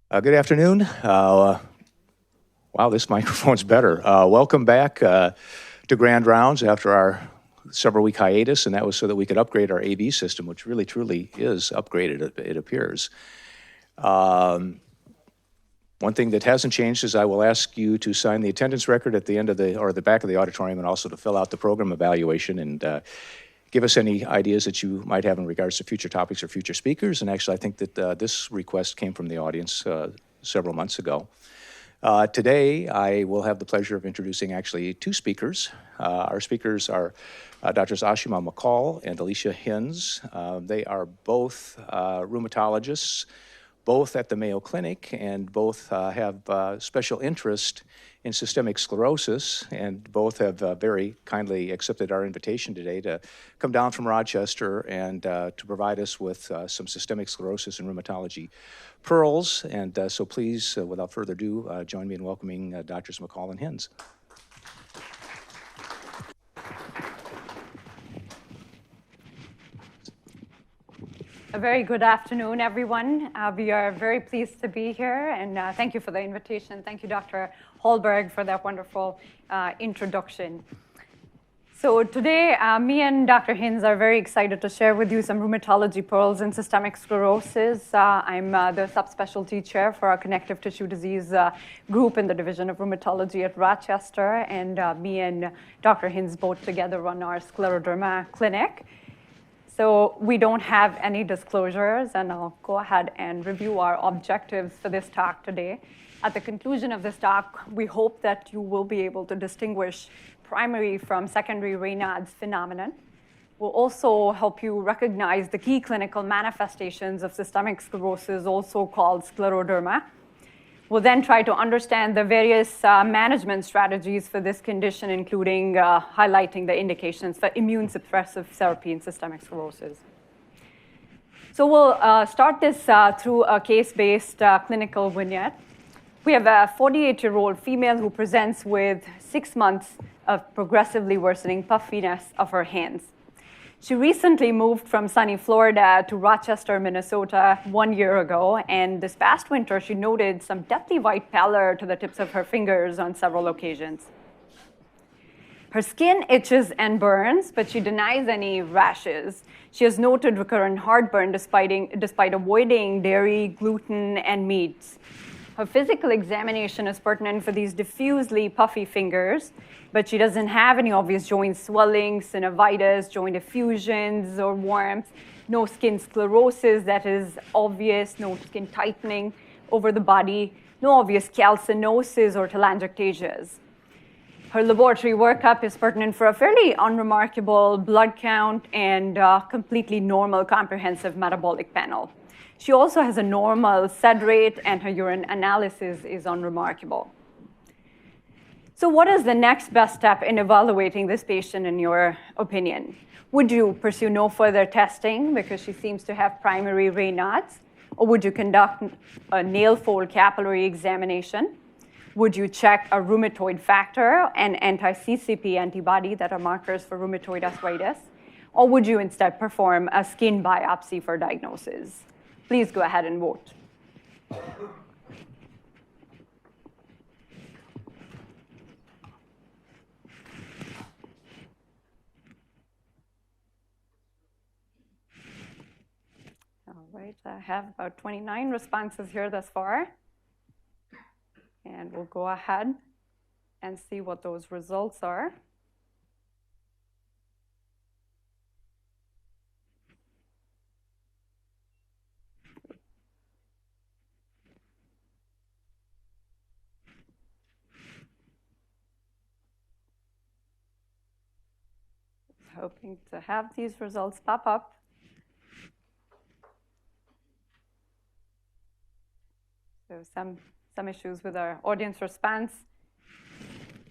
Good afternoon. Wow, this microphone's better. Welcome back to Grand Rounds after our several-week hiatus, and that was so that we could upgrade our AV system, which really, truly is upgraded, it appears. One thing that hasn't changed is I will ask you to sign the attendance record at the end of the back of the auditorium, and also to fill out the program evaluation and give us any ideas that you might have in regards to future topics or future speakers. And actually, I think that this request came from the audience several months ago. Today, I will have the pleasure of introducing actually two speakers. Our speakers are Drs. Ashima Makol and Alicia Hinze. They are both rheumatologists, both at the Mayo Clinic, and both have special interest in systemic sclerosis, and both have very kindly accepted our invitation today to come down from Rochester and to provide us with some systemic sclerosis and rheumatology pearls. And so please, without further ado, join me in welcoming Drs. Makol and Hinze. A very good afternoon, everyone. We are very pleased to be here, and thank you for the invitation. Thank you, Dr. Hallberg, for that wonderful introduction. So today, me and Dr. Hinze are very excited to share with you some rheumatology pearls in systemic sclerosis. I'm the subspecialty chair for our connective tissue disease group in the Division of Rheumatology at Rochester, and me and Dr. Hinze both together run our scleroderma clinic. So we don't have any disclosures, and I'll go ahead and review our objectives for this talk today. At the conclusion of this talk, we hope that you will be able to distinguish primary from secondary Raynaud's phenomenon. We'll also help you recognize the key clinical manifestations of systemic sclerosis, also called scleroderma. We'll then try to understand the various management strategies for this condition, including highlighting the indications for immune suppressive therapy in systemic sclerosis. So we'll start this through a case-based clinical vignette. We have a 48-year-old female who presents with 6 months of progressively worsening puffiness of her hands. She recently moved from sunny Florida to Rochester, Minnesota 1 year ago, and this past winter she noted some deathly white pallor to the tips of her fingers on several occasions. Her skin itches and burns, but she denies any rashes. She has noted recurrent heartburn despite avoiding dairy, gluten, and meats. Her physical examination is pertinent for these diffusely puffy fingers, but she doesn't have any obvious joint swelling, synovitis, joint effusions, or warmth, no skin sclerosis that is obvious, no skin tightening over the body, no obvious calcinosis or telangiectasias. Her laboratory workup is pertinent for a fairly unremarkable blood count and completely normal comprehensive metabolic panel. She also has a normal SED rate, and her urine analysis is unremarkable. So what is the next best step in evaluating this patient, in your opinion? Would you pursue no further testing because she seems to have primary Raynaud's? Or would you conduct a Nailfold capillary examination? Would you check a rheumatoid factor and anti-CCP antibody that are markers for rheumatoid arthritis? Or would you instead perform a skin biopsy for diagnosis? Please go ahead and vote. All right, I have about 29 responses here thus far. And we'll go ahead and see what those results are. Hoping to have these results pop up. So some issues with our audience response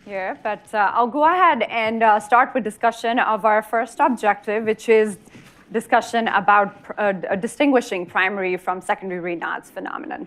here, but I'll go ahead and start with discussion of our first objective, which is discussion about distinguishing primary from secondary Raynaud's phenomenon.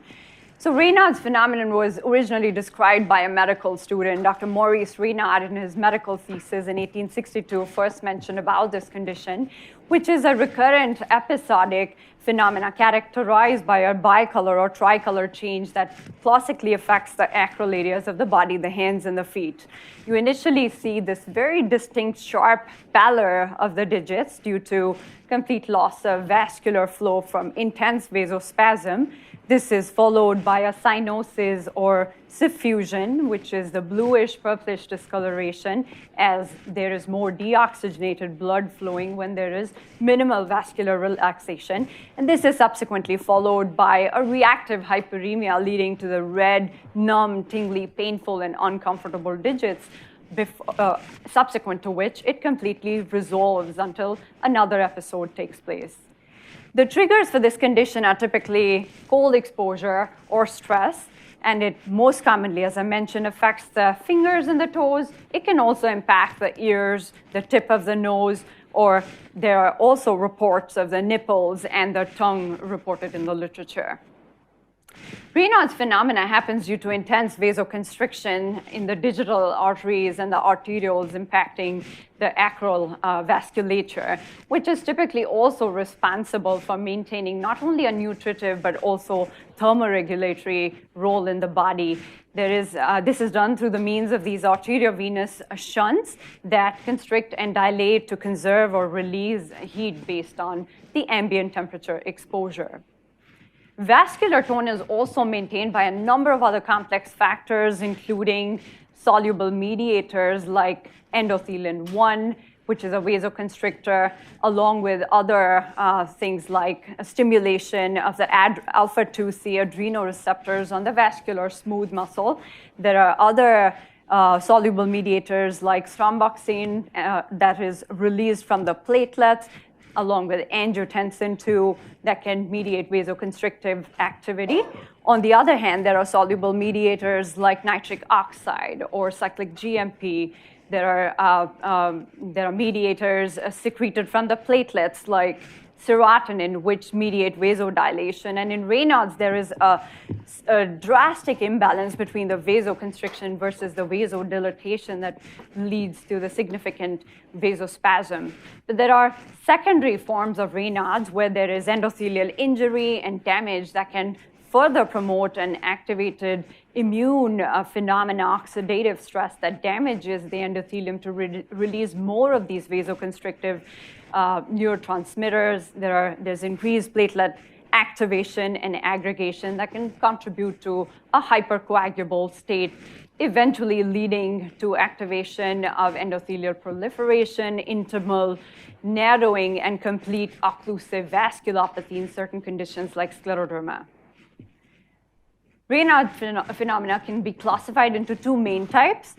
So Raynaud's phenomenon was originally described by a medical student. Dr. Maurice Raynaud, in his medical thesis in 1862, first mentioned about this condition, which is a recurrent episodic phenomena characterized by a bicolor or tricolor change that classically affects the acral areas of the body, the hands and the feet. You initially see this very distinct sharp pallor of the digits due to complete loss of vascular flow from intense vasospasm. This is followed by a cyanosis or suffusion, which is the bluish purplish discoloration, as there is more deoxygenated blood flowing when there is minimal vascular relaxation. And this is subsequently followed by a reactive hyperemia leading to the red, numb, tingly, painful, and uncomfortable digits, subsequent to which it completely resolves until another episode takes place. The triggers for this condition are typically cold exposure or stress, and it most commonly, as I mentioned, affects the fingers and the toes. It can also impact the ears, the tip of the nose, or there are also reports of the nipples and the tongue reported in the literature. Raynaud's phenomena happens due to intense vasoconstriction in the digital arteries and the arterioles, impacting the acral vasculature, which is typically also responsible for maintaining not only a nutritive but also thermoregulatory role in the body. This is done through the means of these arteriovenous shunts that constrict and dilate to conserve or release heat based on the ambient temperature exposure. Vascular tone is also maintained by a number of other complex factors, including soluble mediators like endothelin-1, which is a vasoconstrictor, along with other things like stimulation of the alpha-2C adrenoreceptors on the vascular smooth muscle. There are other soluble mediators like thromboxane that is released from the platelets, along with angiotensin II that can mediate vasoconstrictive activity. On the other hand, there are soluble mediators like nitric oxide or cyclic GMP. There are mediators secreted from the platelets like serotonin, which mediate vasodilation. And in Raynaud's, there is a drastic imbalance between the vasoconstriction versus the vasodilatation that leads to the significant vasospasm. But there are secondary forms of Raynaud's where there is endothelial injury and damage that can further promote an activated immune phenomena, oxidative stress that damages the endothelium to release more of these vasoconstrictive neurotransmitters. There's increased platelet activation and aggregation that can contribute to a hypercoagulable state, eventually leading to activation of endothelial proliferation, intimal narrowing, and complete occlusive vasculopathy in certain conditions like scleroderma. Raynaud phenomena can be classified into two main types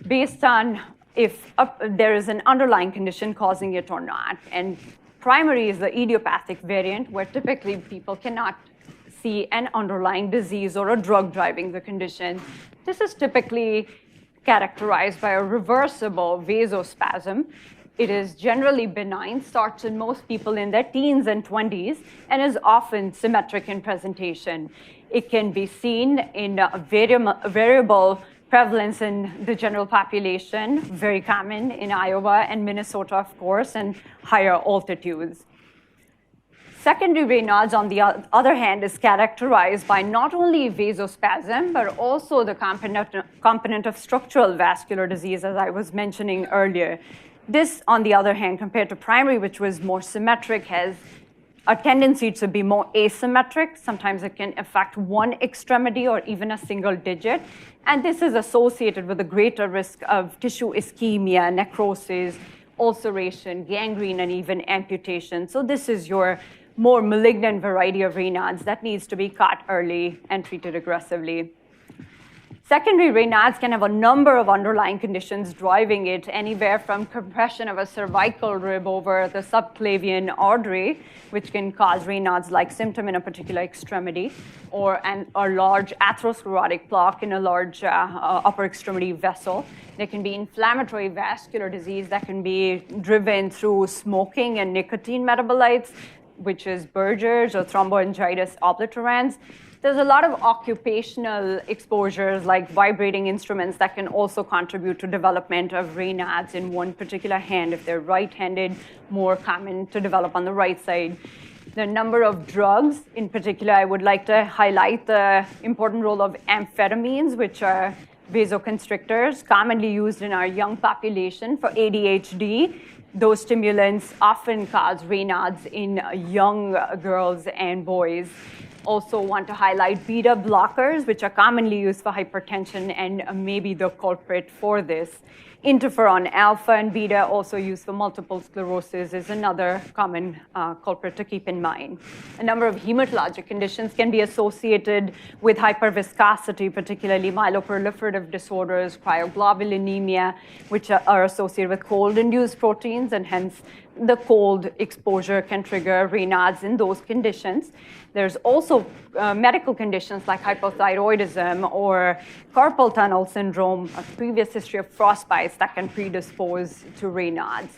based on if there is an underlying condition causing it or not. And primary is the idiopathic variant, where typically people cannot see an underlying disease or a drug driving the condition. This is typically characterized by a reversible vasospasm. It is generally benign, starts in most people in their teens and 20s, and is often symmetric in presentation. It can be seen in a variable prevalence in the general population, very common in Iowa and Minnesota, of course, and higher altitudes. Secondary Raynaud's, on the other hand, is characterized by not only vasospasm, but also the component of structural vascular disease, as I was mentioning earlier. This, on the other hand, compared to primary, which was more symmetric, has a tendency to be more asymmetric. Sometimes it can affect one extremity or even a single digit. And this is associated with a greater risk of tissue ischemia, necrosis, ulceration, gangrene, and even amputation. So this is your more malignant variety of Raynaud's that needs to be caught early and treated aggressively. Secondary Raynaud's can have a number of underlying conditions driving it, anywhere from compression of a cervical rib over the subclavian artery, which can cause Raynaud's-like symptom in a particular extremity, or a large atherosclerotic plaque in a large upper extremity vessel. There can be inflammatory vascular disease that can be driven through smoking and nicotine metabolites, which is Berger's or thromboangiitis obliterans. There's a lot of occupational exposures like vibrating instruments that can also contribute to development of Raynaud's in one particular hand. If they're right-handed, more common to develop on the right side. The number of drugs, in particular, I would like to highlight the important role of amphetamines, which are vasoconstrictors, commonly used in our young population for ADHD. Those stimulants often cause Raynaud's in young girls and boys. Also want to highlight beta blockers, which are commonly used for hypertension and maybe the culprit for this. Interferon alpha and beta, also used for multiple sclerosis, is another common culprit to keep in mind. A number of hematologic conditions can be associated with hyperviscosity, particularly myeloproliferative disorders, cryoglobulinemia, which are associated with cold-induced proteins, and hence the cold exposure can trigger Raynaud's in those conditions. There's also medical conditions like hypothyroidism or carpal tunnel syndrome, a previous history of frostbites that can predispose to Raynaud's.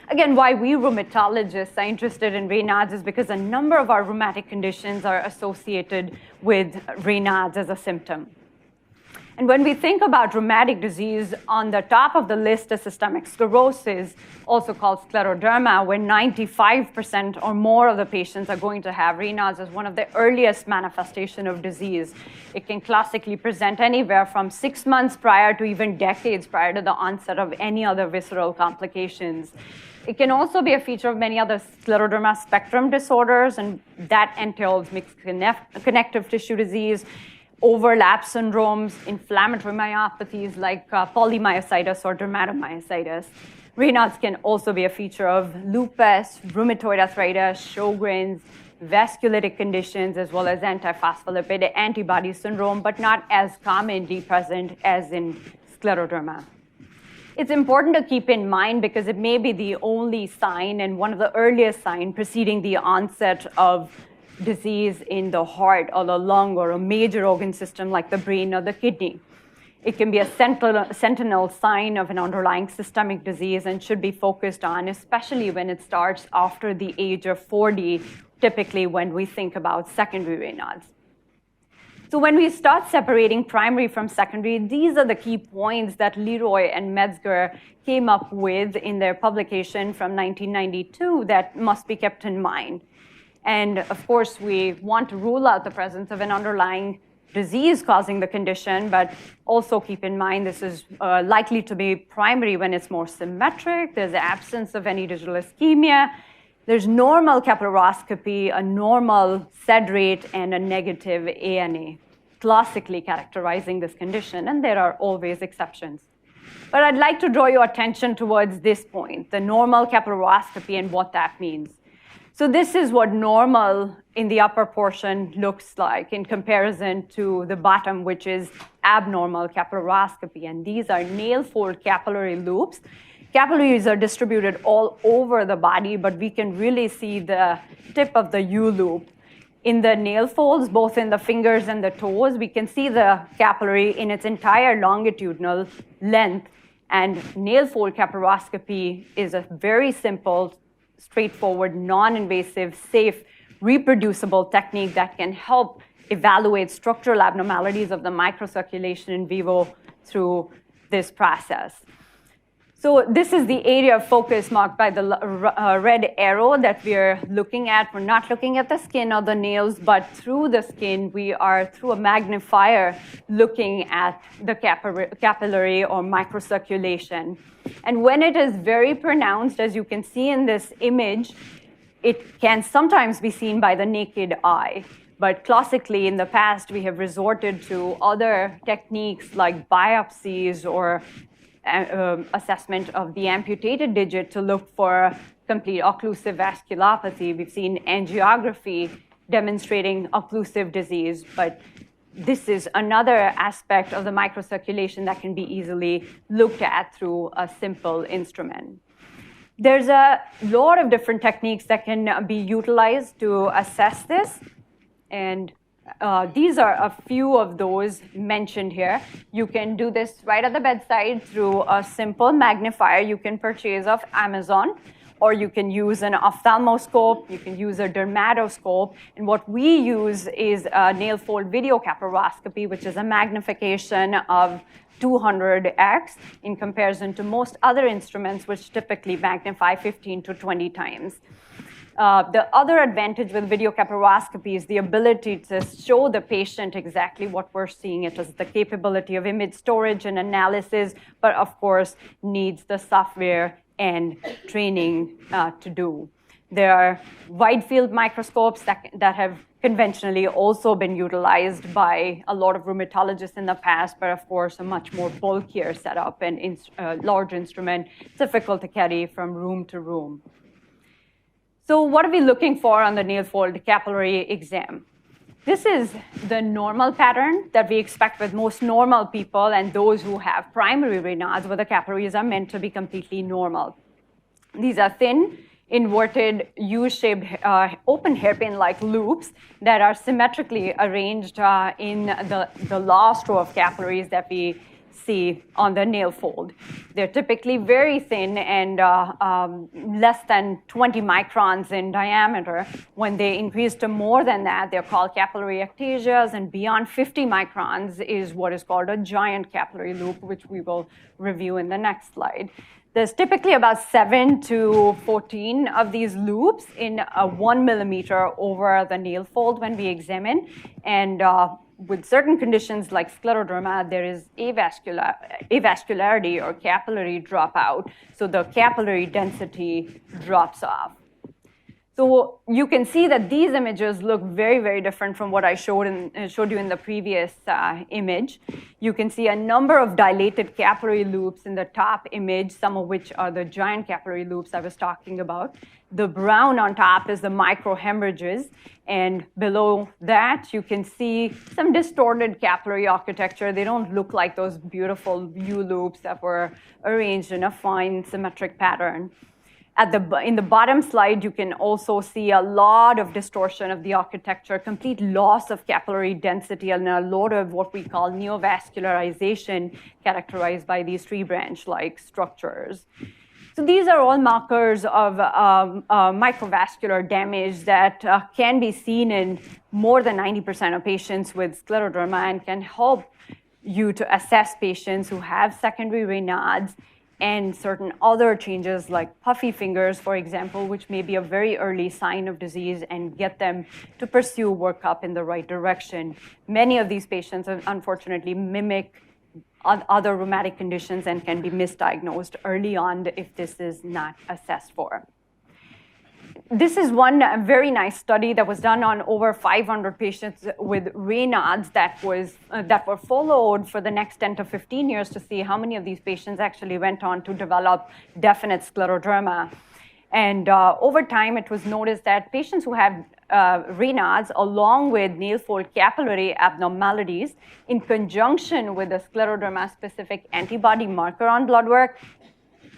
Again, why we rheumatologists are interested in Raynaud's is because a number of our rheumatic conditions are associated with Raynaud's as a symptom. And when we think about rheumatic disease, on the top of the list is systemic sclerosis, also called scleroderma, where 95% or more of the patients are going to have Raynaud's as one of the earliest manifestations of disease. It can classically present anywhere from 6 months prior to even decades prior to the onset of any other visceral complications. It can also be a feature of many other scleroderma spectrum disorders, and that entails mixed connective tissue disease, overlap syndromes, inflammatory myopathies like polymyositis or dermatomyositis. Raynaud's can also be a feature of lupus, rheumatoid arthritis, Sjogren's, vasculitic conditions, as well as antiphospholipid antibody syndrome, but not as commonly present as in scleroderma. It's important to keep in mind because it may be the only sign and one of the earliest signs preceding the onset of disease in the heart or the lung or a major organ system like the brain or the kidney. It can be a sentinel sign of an underlying systemic disease and should be focused on, especially when it starts after the age of 40, typically when we think about secondary Raynaud's. So when we start separating primary from secondary, these are the key points that Leroy and Metzger came up with in their publication from 1992 that must be kept in mind. And of course, we want to rule out the presence of an underlying disease causing the condition, but also keep in mind this is likely to be primary when it's more symmetric. There's the absence of any digital ischemia. There's normal capillaroscopy, a normal SED rate, and a negative ANA, classically characterizing this condition, and there are always exceptions. But I'd like to draw your attention towards this point, the normal capillaroscopy and what that means. So this is what normal in the upper portion looks like in comparison to the bottom, which is abnormal capillaroscopy. And these are Nailfold capillary loops. Capillaries are distributed all over the body, but we can really see the tip of the U loop. In the nail folds, both in the fingers and the toes, we can see the capillary in its entire longitudinal length. And Nailfold capillaroscopy is a very simple, straightforward, non-invasive, safe, reproducible technique that can help evaluate structural abnormalities of the microcirculation in vivo through this process. So this is the area of focus marked by the red arrow that we're looking at. We're not looking at the skin or the nails, but through the skin, we are, through a magnifier, looking at the capillary or microcirculation. And when it is very pronounced, as you can see in this image, it can sometimes be seen by the naked eye. But classically, in the past, we have resorted to other techniques like biopsies or assessment of the amputated digit to look for complete occlusive vasculopathy. We've seen angiography demonstrating occlusive disease, but this is another aspect of the microcirculation that can be easily looked at through a simple instrument. There's a lot of different techniques that can be utilized to assess this, and these are a few of those mentioned here. You can do this right at the bedside through a simple magnifier you can purchase off Amazon, or you can use an ophthalmoscope, you can use a dermatoscope. And what we use is a Nailfold video capillaroscopy, which is a magnification of 200x in comparison to most other instruments, which typically magnify 15 to 20 times. The other advantage with video capillaroscopy is the ability to show the patient exactly what we're seeing. It has the capability of image storage and analysis, but of course needs the software and training to do. There are wide field microscopes that have conventionally also been utilized by a lot of rheumatologists in the past, but of course a much more bulkier setup and large instrument, difficult to carry from room to room. So what are we looking for on the Nailfold capillary exam? This is the normal pattern that we expect with most normal people and those who have primary Raynaud's, where the capillaries are meant to be completely normal. These are thin, inverted, U-shaped, open hairpin-like loops that are symmetrically arranged in the last row of capillaries that we see on the Nailfold. They're typically very thin and less than 20 microns in diameter. When they increase to more than that, they're called capillary ectasias, and beyond 50 microns is what is called a giant capillary loop, which we will review in the next slide. There's typically about 7 to 14 of these loops in 1 millimeter over the Nailfold when we examine, and with certain conditions like scleroderma, there is avascularity or capillary dropout, so the capillary density drops off. So you can see that these images look very, very different from what I showed you in the previous image. You can see a number of dilated capillary loops in the top image, some of which are the giant capillary loops I was talking about. The brown on top is the microhemorrhages, and below that you can see some distorted capillary architecture. They don't look like those beautiful U-loops that were arranged in a fine symmetric pattern. In the bottom slide, you can also see a lot of distortion of the architecture, complete loss of capillary density, and a lot of what we call neovascularization characterized by these tree branch-like structures. So these are all markers of microvascular damage that can be seen in more than 90% of patients with scleroderma and can help you to assess patients who have secondary Raynaud's and certain other changes like puffy fingers, for example, which may be a very early sign of disease, and get them to pursue workup in the right direction. Many of these patients, unfortunately, mimic other rheumatic conditions and can be misdiagnosed early on if this is not assessed for. This is one very nice study that was done on over 500 patients with Raynaud's that were followed for the next 10 to 15 years to see how many of these patients actually went on to develop definite scleroderma. And over time, it was noticed that patients who had Raynaud's, along with Nailfold capillary abnormalities, in conjunction with the scleroderma-specific antibody marker on blood work,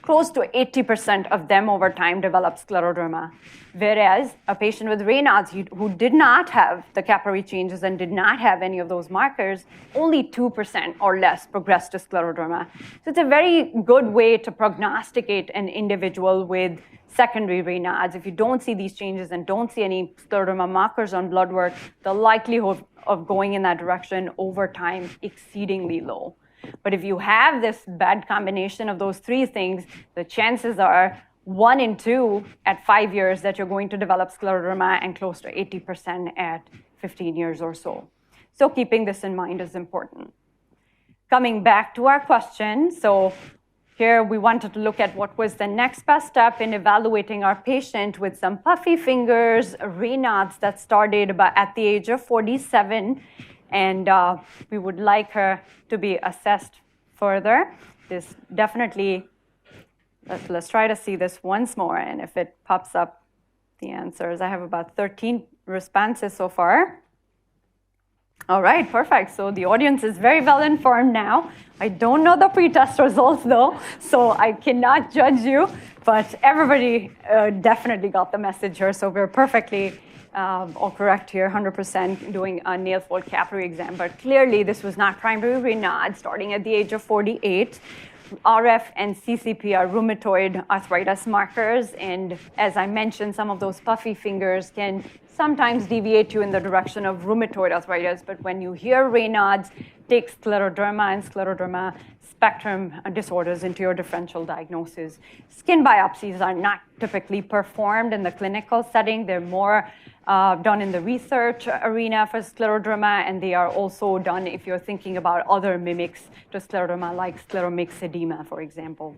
close to 80% of them over time developed scleroderma. Whereas a patient with Raynaud's who did not have the capillary changes and did not have any of those markers, only 2% or less progressed to scleroderma. So it's a very good way to prognosticate an individual with secondary Raynaud's. If you don't see these changes and don't see any scleroderma markers on blood work, the likelihood of going in that direction over time exceedingly low. But if you have this bad combination of those three things, the chances are 1 in 2 at 5 years that you're going to develop scleroderma, and close to 80% at 15 years or so. So keeping this in mind is important. Coming back to our question, so here we wanted to look at what was the next best step in evaluating our patient with some puffy fingers, Raynaud's that started at the age of 47. And we would like her to be assessed further. This definitely, let's try to see this once more. And if it pops up, the answers. I have about 13 responses so far. All right, perfect. So the audience is very well informed now. I don't know the pretest results though, so I cannot judge you. But everybody definitely got the message here, so we're perfectly all correct here, 100% doing a Nailfold capillary exam. But clearly, this was not primary Raynaud's starting at the age of 48. RF and CCP are rheumatoid arthritis markers, and as I mentioned, some of those puffy fingers can sometimes deviate you in the direction of rheumatoid arthritis, but when you hear Raynaud's, take scleroderma and scleroderma spectrum disorders into your differential diagnosis. Skin biopsies are not typically performed in the clinical setting. They're more done in the research arena for scleroderma, and they are also done if you're thinking about other mimics to scleroderma, like scleromyxedema, for example.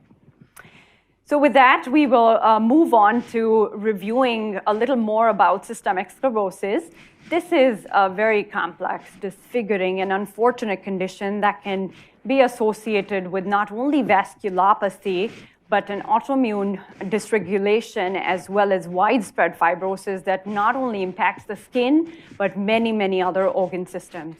So with that, we will move on to reviewing a little more about systemic sclerosis. This is a very complex, disfiguring, and unfortunate condition that can be associated with not only vasculopathy, but an autoimmune dysregulation as well as widespread fibrosis that not only impacts the skin, but many, many other organ systems.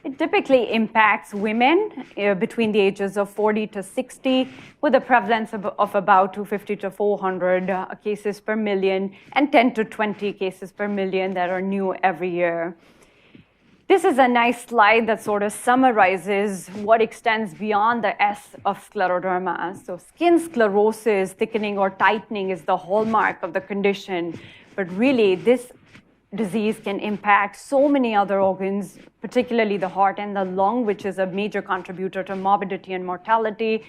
It typically impacts women between the ages of 40 to 60, with a prevalence of about 250 to 400 cases per million, and 10 to 20 cases per million that are new every year. This is a nice slide that sort of summarizes what extends beyond the S of scleroderma. So skin sclerosis, thickening or tightening, is the hallmark of the condition, but really this disease can impact so many other organs, particularly the heart and the lung, which is a major contributor to morbidity and mortality,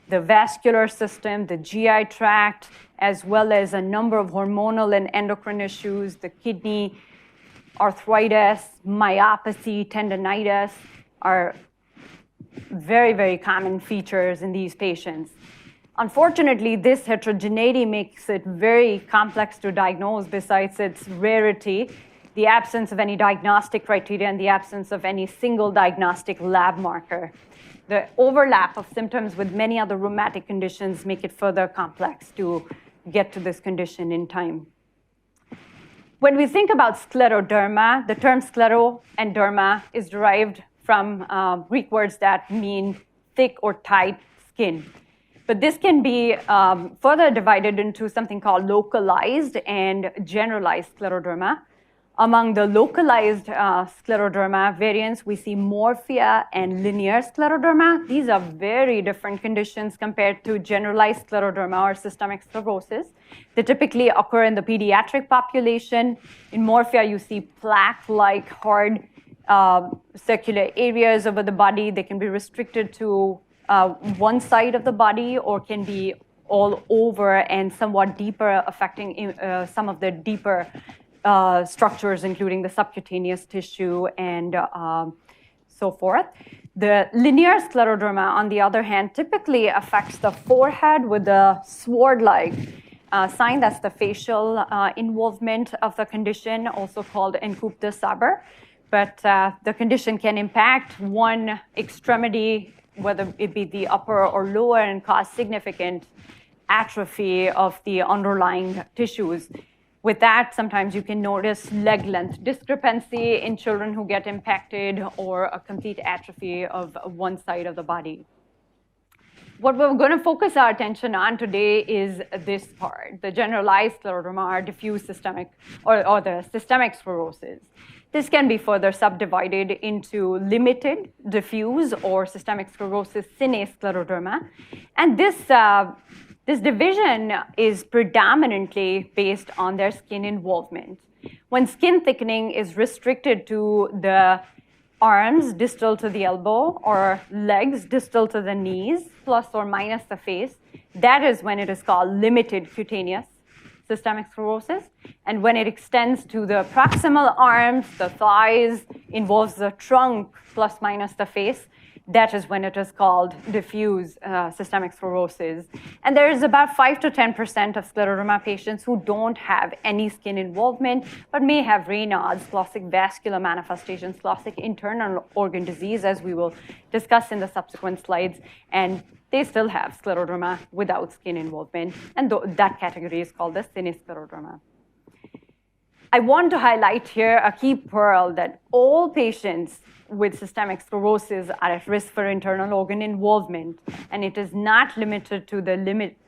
the vascular system, the GI tract, as well as a number of hormonal and endocrine issues, the kidney, arthritis, myopathy, tendinitis are very, very common features in these patients. Unfortunately, this heterogeneity makes it very complex to diagnose besides its rarity, the absence of any diagnostic criteria, and the absence of any single diagnostic lab marker. The overlap of symptoms with many other rheumatic conditions make it further complex to get to this condition in time. When we think about scleroderma, the term sclero and derma is derived from Greek words that mean thick or tight skin. But this can be further divided into something called localized and generalized scleroderma. Among the localized scleroderma variants, we see morphia and linear scleroderma. These are very different conditions compared to generalized scleroderma or systemic sclerosis. They typically occur in the pediatric population. In morphia, you see plaque-like hard circular areas over the body. They can be restricted to one side of the body or can be all over and somewhat deeper, affecting some of the deeper structures, including the subcutaneous tissue and so forth. The linear scleroderma, on the other hand, typically affects the forehead with a sword-like sign. That's the facial involvement of the condition, also called encoupe de sabre. But the condition can impact one extremity, whether it be the upper or lower, and cause significant atrophy of the underlying tissues. With that, sometimes you can notice leg length discrepancy in children who get impacted, or a complete atrophy of one side of the body. What we're going to focus our attention on today is this part, the generalized scleroderma, or diffuse systemic, or the systemic sclerosis. This can be further subdivided into limited, diffuse, or systemic sclerosis sine scleroderma. And this division is predominantly based on their skin involvement. When skin thickening is restricted to the arms distal to the elbow or legs distal to the knees, plus or minus the face, that is when it is called limited cutaneous systemic sclerosis. And when it extends to the proximal arms, the thighs, involves the trunk plus minus the face, that is when it is called diffuse systemic sclerosis. And there is about 5 to 10% of scleroderma patients who don't have any skin involvement, but may have Raynaud's, classic vascular manifestations, classic internal organ disease, as we will discuss in the subsequent slides. And they still have scleroderma without skin involvement. And that category is called the sine scleroderma. I want to highlight here a key pearl that all patients with systemic sclerosis are at risk for internal organ involvement, and it is not limited to the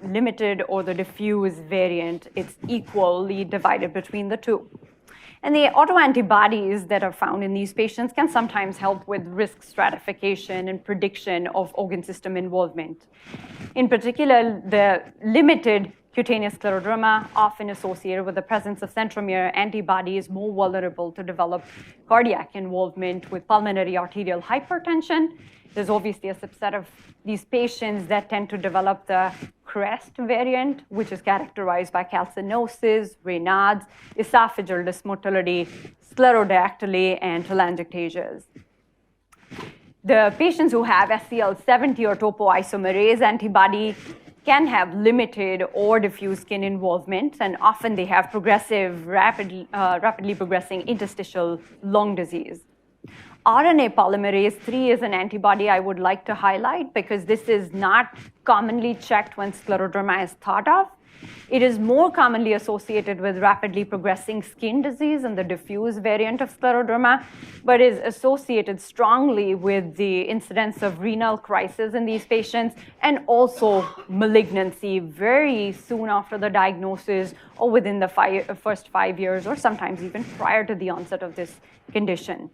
limited or the diffuse variant. It's equally divided between the two. And the autoantibodies that are found in these patients can sometimes help with risk stratification and prediction of organ system involvement. In particular, the limited cutaneous scleroderma, often associated with the presence of centromere antibodies, more vulnerable to develop cardiac involvement with pulmonary arterial hypertension. There's obviously a subset of these patients that tend to develop the CREST variant, which is characterized by calcinosis, Raynaud's, esophageal dysmotility, sclerodactyly, and telangiectasias. The patients who have SCL70 or topoisomerase antibody can have limited or diffuse skin involvement, and often they have progressive, rapidly progressing interstitial lung disease. RNA polymerase 3 is an antibody I would like to highlight because this is not commonly checked when scleroderma is thought of. It is more commonly associated with rapidly progressing skin disease and the diffuse variant of scleroderma, but is associated strongly with the incidence of renal crisis in these patients and also malignancy very soon after the diagnosis or within the first 5 years or sometimes even prior to the onset of this condition.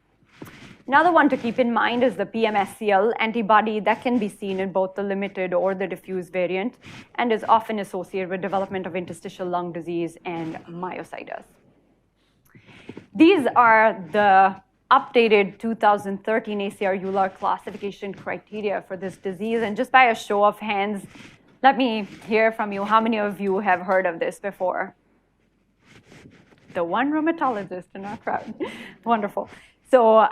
Another one to keep in mind is the PMSCL antibody that can be seen in both the limited or the diffuse variant and is often associated with development of interstitial lung disease and myositis. These are the updated 2013 ACR-EULAR classification criteria for this disease. And just by a show of hands, let me hear from you how many of you have heard of this before? The one rheumatologist in our crowd. Wonderful. So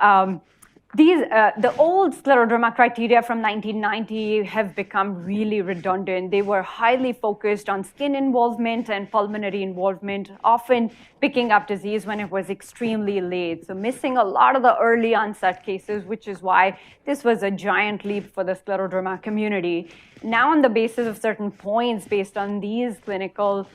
the old scleroderma criteria from 1990 have become really redundant. They were highly focused on skin involvement and pulmonary involvement, often picking up disease when it was extremely late. So missing a lot of the early onset cases, which is why this was a giant leap for the scleroderma community. Now on the basis of certain points based on these clinical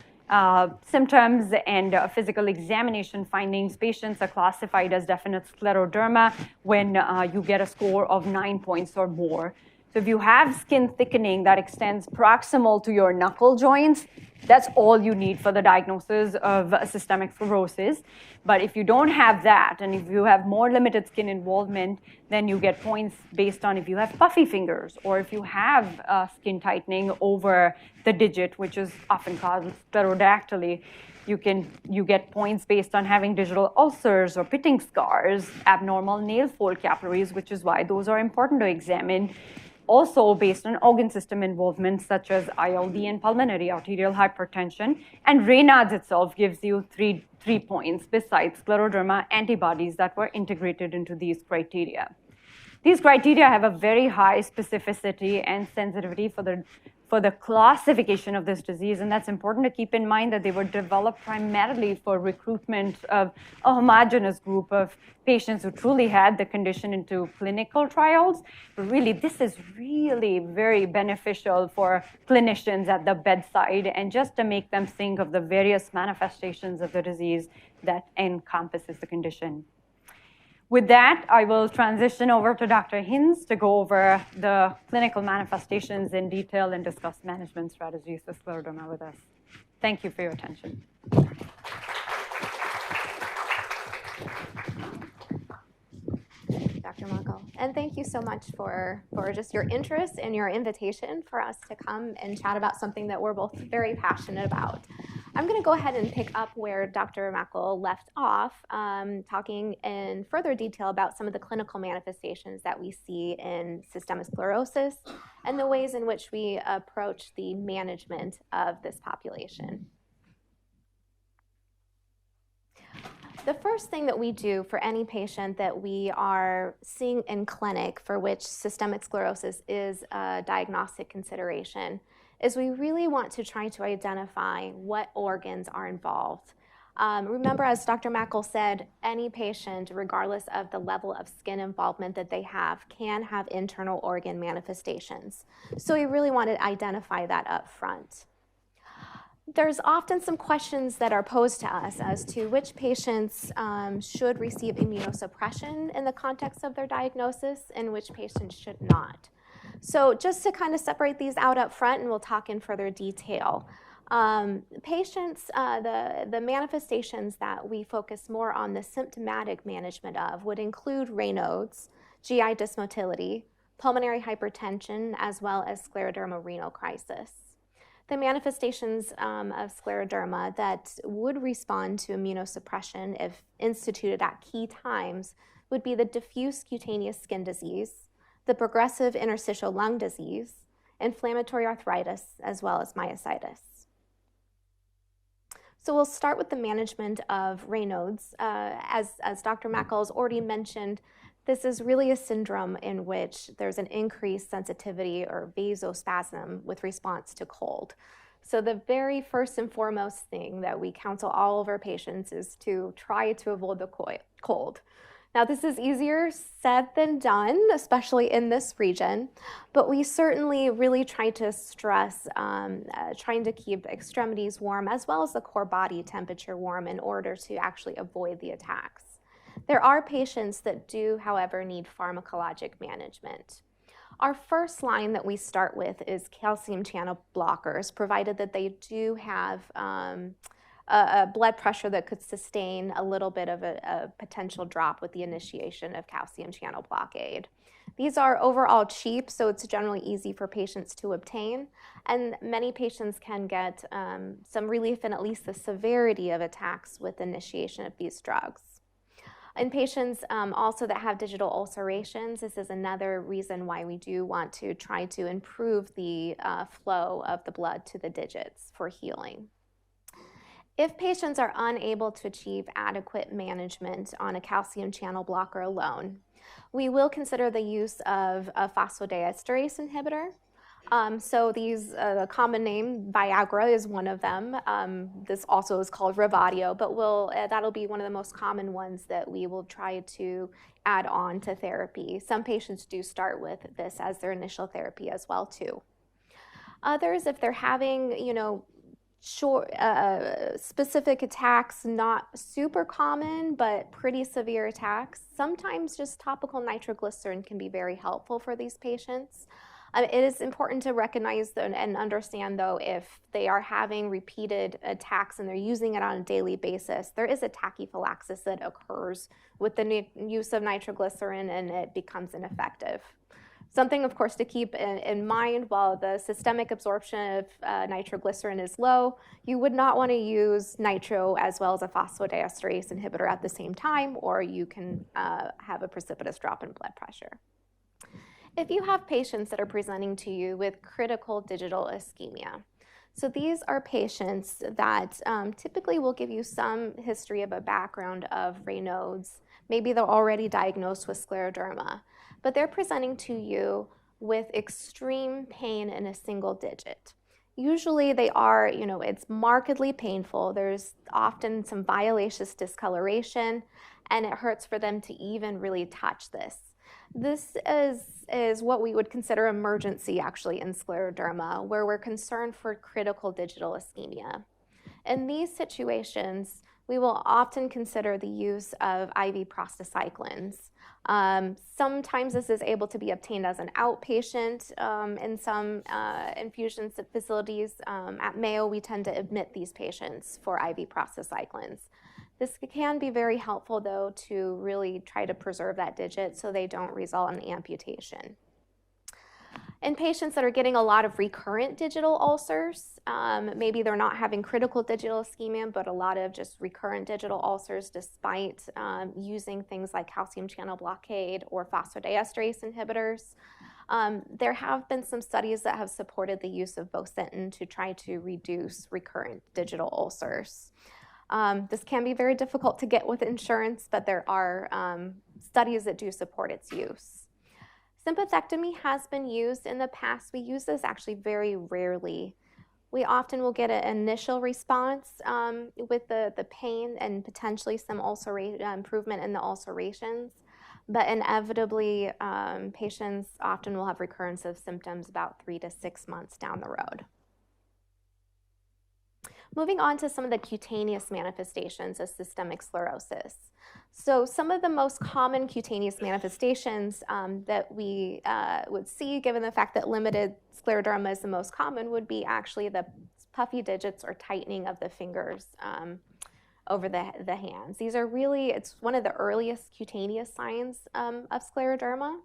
symptoms and physical examination findings, patients are classified as definite scleroderma when you get a score of 9 points or more. So if you have skin thickening that extends proximal to your knuckle joints, that's all you need for the diagnosis of systemic sclerosis. But if you don't have that, and if you have more limited skin involvement, then you get points based on if you have puffy fingers or if you have skin tightening over the digit, which is often called sclerodactyly. You get points based on having digital ulcers or pitting scars, abnormal Nailfold capillaries, which is why those are important to examine. Also based on organ system involvement such as ILD and pulmonary arterial hypertension. And Raynaud's itself gives you three points besides scleroderma antibodies that were integrated into these criteria. These criteria have a very high specificity and sensitivity for the classification of this disease, and that's important to keep in mind that they were developed primarily for recruitment of a homogeneous group of patients who truly had the condition into clinical trials. But really, this is really very beneficial for clinicians at the bedside and just to make them think of the various manifestations of the disease that encompasses the condition. With that, I will transition over to Dr. Hinze to go over the clinical manifestations in detail and discuss management strategies for scleroderma with us. Thank you for your attention. Dr. Makol. And thank you so much for just your interest and your invitation for us to come and chat about something that we're both very passionate about. I'm going to go ahead and pick up where Dr. Makol left off, talking in further detail about some of the clinical manifestations that we see in systemic sclerosis and the ways in which we approach the management of this population. The first thing that we do for any patient that we are seeing in clinic for which systemic sclerosis is a diagnostic consideration is we really want to try to identify what organs are involved. Remember, as Dr. Makol said, any patient, regardless of the level of skin involvement that they have, can have internal organ manifestations. So we really want to identify that up front. There's often some questions that are posed to us as to which patients should receive immunosuppression in the context of their diagnosis and which patients should not. So just to kind of separate these out up front, and we'll talk in further detail. Patients, the manifestations that we focus more on the symptomatic management of would include Raynaud's, GI dysmotility, pulmonary hypertension, as well as scleroderma renal crisis. The manifestations of scleroderma that would respond to immunosuppression if instituted at key times would be the diffuse cutaneous skin disease, the progressive interstitial lung disease, inflammatory arthritis, as well as myositis. So we'll start with the management of Raynaud's. As Dr. Makol has already mentioned, this is really a syndrome in which there's an increased sensitivity or vasospasm with response to cold. So the very first and foremost thing that we counsel all of our patients is to try to avoid the cold. Now, this is easier said than done, especially in this region, but we certainly really try to stress trying to keep extremities warm as well as the core body temperature warm in order to actually avoid the attacks. There are patients that do, however, need pharmacologic management. Our first line that we start with is calcium channel blockers, provided that they do have a blood pressure that could sustain a little bit of a potential drop with the initiation of calcium channel blockade. These are overall cheap, so it's generally easy for patients to obtain, and many patients can get some relief in at least the severity of attacks with initiation of these drugs. In patients also that have digital ulcerations, this is another reason why we do want to try to improve the flow of the blood to the digits for healing. If patients are unable to achieve adequate management on a calcium channel blocker alone, we will consider the use of a phosphodiesterase inhibitor. So these, the common name, Viagra is one of them. This also is called Revatio, but that'll be one of the most common ones that we will try to add on to therapy. Some patients do start with this as their initial therapy as well too. Others, if they're having, specific attacks, not super common, but pretty severe attacks, sometimes just topical nitroglycerin can be very helpful for these patients. It is important to recognize and understand, though, if they are having repeated attacks and they're using it on a daily basis, there is a tachyphylaxis that occurs with the use of nitroglycerin and it becomes ineffective. Something, of course, to keep in mind, while the systemic absorption of nitroglycerin is low, you would not want to use nitro as well as a phosphodiesterase inhibitor at the same time, or you can have a precipitous drop in blood pressure. If you have patients that are presenting to you with critical digital ischemia, so these are patients that typically will give you some history of a background of Raynaud's. Maybe they're already diagnosed with scleroderma, but they're presenting to you with extreme pain in a single digit. Usually they are, it's markedly painful. There's often some violaceous discoloration, and it hurts for them to even really touch this. This is what we would consider emergency, actually, in scleroderma, where we're concerned for critical digital ischemia. In these situations, we will often consider the use of IV prostacyclins. Sometimes this is able to be obtained as an outpatient in some infusion facilities. At Mayo, we tend to admit these patients for IV prostacyclins. This can be very helpful, though, to really try to preserve that digit so they don't result in amputation. In patients that are getting a lot of recurrent digital ulcers, maybe they're not having critical digital ischemia, but a lot of just recurrent digital ulcers despite using things like calcium channel blockade or phosphodiesterase inhibitors. There have been some studies that have supported the use of bosentan to try to reduce recurrent digital ulcers. This can be very difficult to get with insurance, but there are studies that do support its use. Sympathectomy has been used in the past. We use this actually very rarely. We often will get an initial response with the pain and potentially some improvement in the ulcerations, but inevitably patients often will have recurrence of symptoms about 3 to 6 months down the road. Moving on to some of the cutaneous manifestations of systemic sclerosis. So some of the most common cutaneous manifestations that we would see, given the fact that limited scleroderma is the most common, would be actually the puffy digits or tightening of the fingers over the hands. These are really, it's one of the earliest cutaneous signs of scleroderma.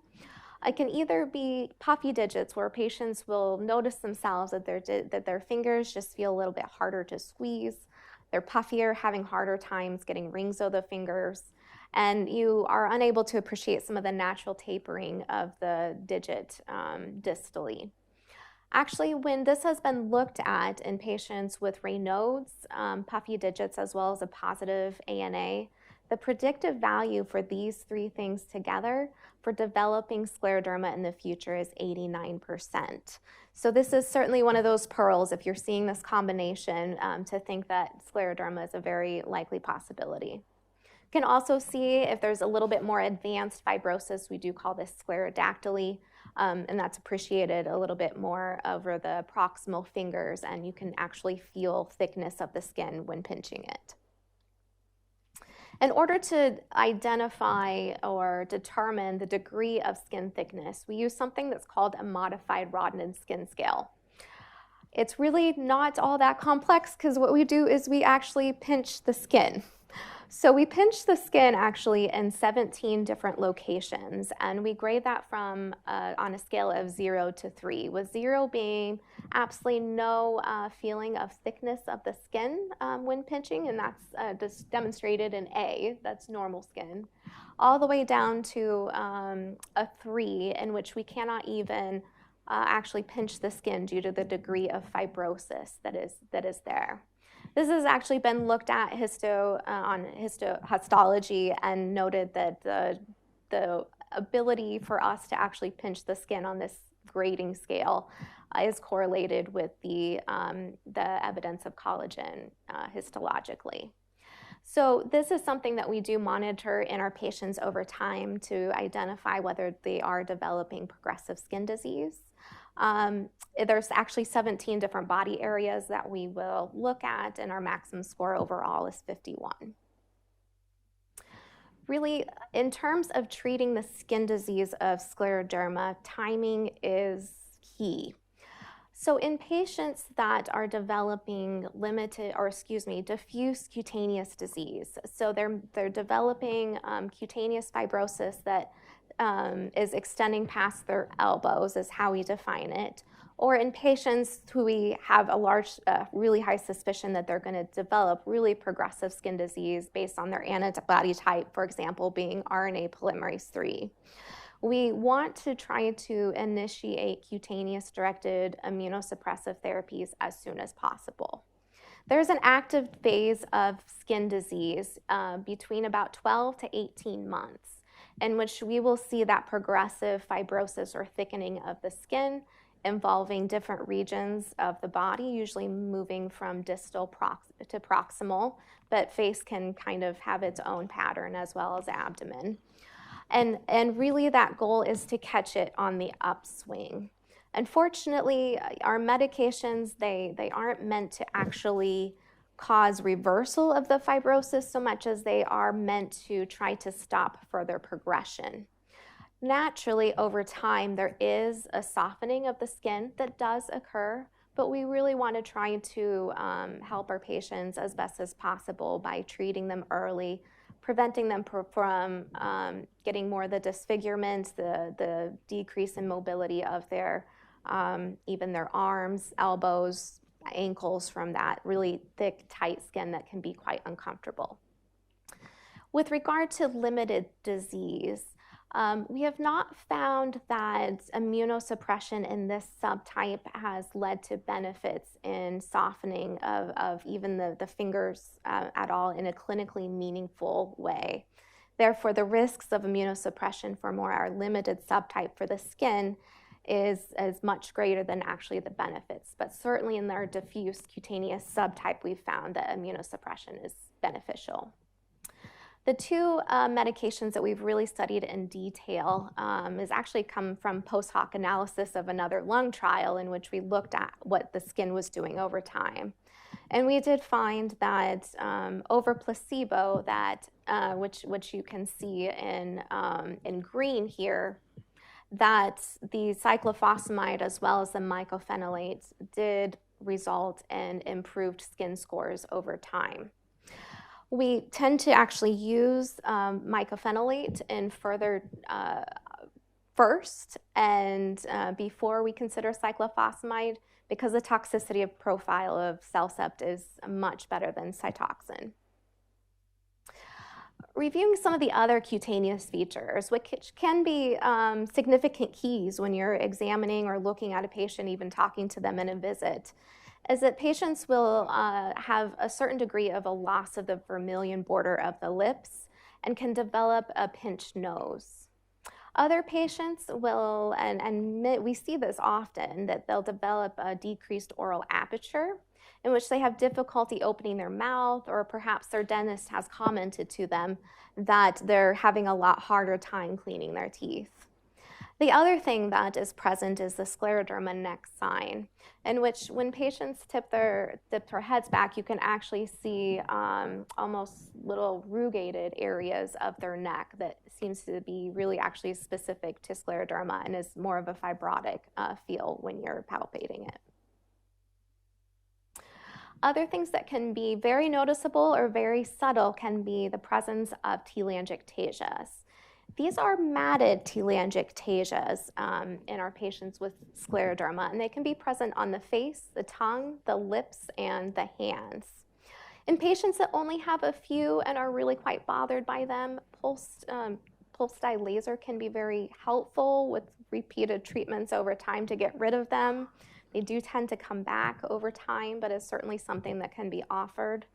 It can either be puffy digits, where patients will notice themselves that their fingers just feel a little bit harder to squeeze. They're puffier, having harder times getting rings of the fingers, and you are unable to appreciate some of the natural tapering of the digit distally. Actually, when this has been looked at in patients with Raynaud's, puffy digits, as well as a positive ANA, the predictive value for these three things together for developing scleroderma in the future is 89%. So this is certainly one of those pearls, if you're seeing this combination, to think that scleroderma is a very likely possibility. You can also see if there's a little bit more advanced fibrosis. We do call this sclerodactyly, and that's appreciated a little bit more over the proximal fingers, and you can actually feel thickness of the skin when pinching it. In order to identify or determine the degree of skin thickness, we use something that's called a modified Rodnan skin scale. It's really not all that complex, because what we do is we actually pinch the skin. So we pinch the skin actually in 17 different locations, and we grade that from on a scale of 0 to 3, with 0 being absolutely no feeling of thickness of the skin when pinching, and that's just demonstrated in A, that's normal skin, all the way down to a 3, in which we cannot even actually pinch the skin due to the degree of fibrosis that is there. This has actually been looked at on histology, and noted that the ability for us to actually pinch the skin on this grading scale is correlated with the evidence of collagen histologically. So this is something that we do monitor in our patients over time to identify whether they are developing progressive skin disease. There's actually 17 different body areas that we will look at, and our maximum score overall is 51. Really, in terms of treating the skin disease of scleroderma, timing is key. So in patients that are developing diffuse cutaneous disease, so they're developing cutaneous fibrosis that is extending past their elbows, is how we define it, or in patients who we have a large, really high suspicion that they're going to develop really progressive skin disease based on their antibody type, for example, being RNA polymerase III. We want to try to initiate cutaneous-directed immunosuppressive therapies as soon as possible. There's an active phase of skin disease between about 12 to 18 months, in which we will see that progressive fibrosis or thickening of the skin involving different regions of the body, usually moving from distal to proximal, but face can kind of have its own pattern as well as abdomen. And really that goal is to catch it on the upswing. Unfortunately, our medications, they aren't meant to actually cause reversal of the fibrosis so much as they are meant to try to stop further progression. Naturally, over time, there is a softening of the skin that does occur, but we really want to try to help our patients as best as possible by treating them early, preventing them from getting more of the disfigurement, the decrease in mobility of their, even their arms, elbows, ankles, from that really thick, tight skin that can be quite uncomfortable. With regard to limited disease, we have not found that immunosuppression in this subtype has led to benefits in softening of even the fingers at all in a clinically meaningful way. Therefore, the risks of immunosuppression for more our limited subtype for the skin is much greater than actually the benefits. But certainly in our diffuse cutaneous subtype, we've found that immunosuppression is beneficial. The two medications that we've really studied in detail is actually come from post hoc analysis of another lung trial in which we looked at what the skin was doing over time. And we did find that over placebo, that which you can see in green here, that the cyclophosphamide as well as the mycophenolate did result in improved skin scores over time. We tend to actually use mycophenolate in further first and before we consider cyclophosphamide, because the toxicity profile of CellCept is much better than Cytoxan. Reviewing some of the other cutaneous features, which can be significant keys when you're examining or looking at a patient, even talking to them in a visit, is that patients will have a certain degree of a loss of the vermilion border of the lips and can develop a pinched nose. Other patients will, and we see this often, that they'll develop a decreased oral aperture in which they have difficulty opening their mouth, or perhaps their dentist has commented to them that they're having a lot harder time cleaning their teeth. The other thing that is present is the scleroderma neck sign, in which when patients tip their heads back, you can actually see almost little rugated areas of their neck that seems to be really actually specific to scleroderma and is more of a fibrotic feel when you're palpating it. Other things that can be very noticeable or very subtle can be the presence of telangiectasias. These are matted telangiectasias in our patients with scleroderma, and they can be present on the face, the tongue, the lips, and the hands. In patients that only have a few and are really quite bothered by them, pulse dye laser can be very helpful with repeated treatments over time to get rid of them. They do tend to come back over time, but it's certainly something that can be offered.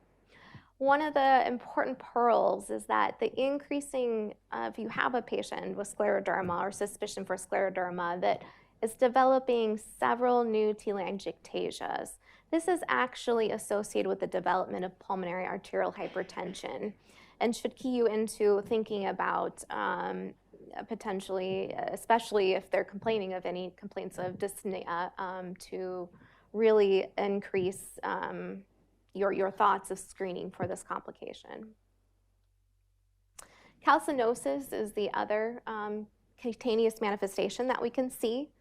One of the important pearls is that the increasing, if you have a patient with scleroderma or suspicion for scleroderma that is developing several new telangiectasias, this is actually associated with the development of pulmonary arterial hypertension and should key you into thinking about potentially, especially if they're complaining of any complaints of dyspnea, to really increase your thoughts of screening for this complication. Calcinosis is the other cutaneous manifestation that we can see.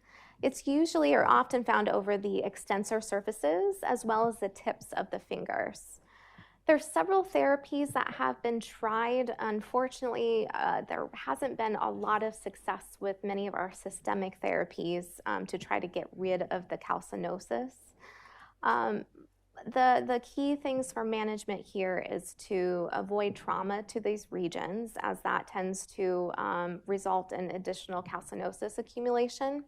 It's usually or often found over the extensor surfaces as well as the tips of the fingers. There's several therapies that have been tried. Unfortunately, there hasn't been a lot of success with many of our systemic therapies to try to get rid of the calcinosis. The key things for management here is to avoid trauma to these regions, as that tends to result in additional calcinosis accumulation.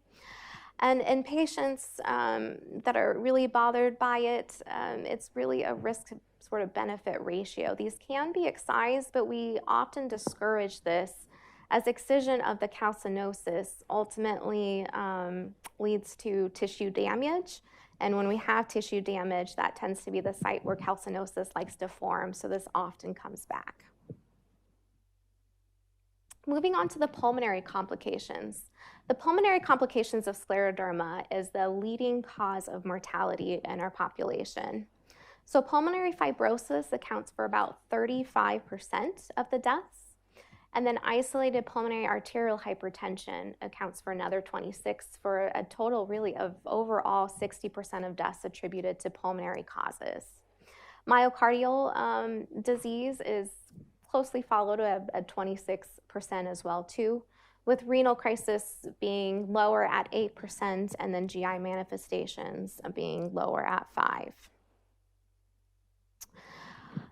And in patients that are really bothered by it, it's really a risk sort of benefit ratio. These can be excised, but we often discourage this as excision of the calcinosis ultimately leads to tissue damage. And when we have tissue damage, that tends to be the site where calcinosis likes to form, so this often comes back. Moving on to the pulmonary complications. The pulmonary complications of scleroderma is the leading cause of mortality in our population. So pulmonary fibrosis accounts for about 35% of the deaths, and then isolated pulmonary arterial hypertension accounts for another 26%, for a total really of overall 60% of deaths attributed to pulmonary causes. Myocardial disease is closely followed at 26% as well too, with renal crisis being lower at 8% and then GI manifestations being lower at 5%.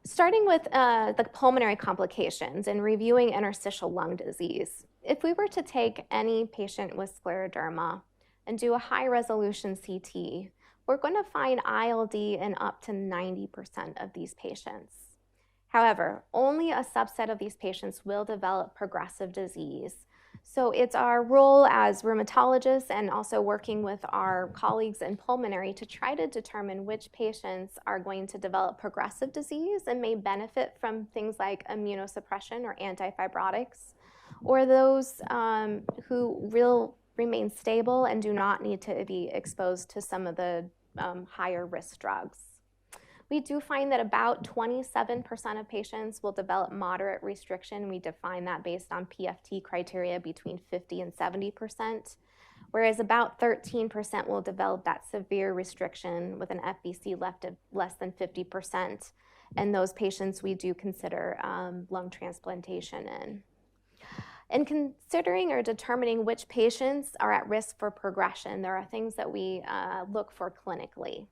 Starting with the pulmonary complications and reviewing interstitial lung disease, if we were to take any patient with scleroderma and do a high-resolution CT, we're going to find ILD in up to 90% of these patients. However, only a subset of these patients will develop progressive disease. So it's our role as rheumatologists and also working with our colleagues in pulmonary to try to determine which patients are going to develop progressive disease and may benefit from things like immunosuppression or antifibrotics, or those who will remain stable and do not need to be exposed to some of the higher risk drugs. We do find that about 27% of patients will develop moderate restriction. We define that based on PFT criteria between 50 and 70%. whereas about 13% will develop that severe restriction with an FVC left of less than 50%. And those patients we do consider lung transplantation in. In considering or determining which patients are at risk for progression, there are things that we look for clinically.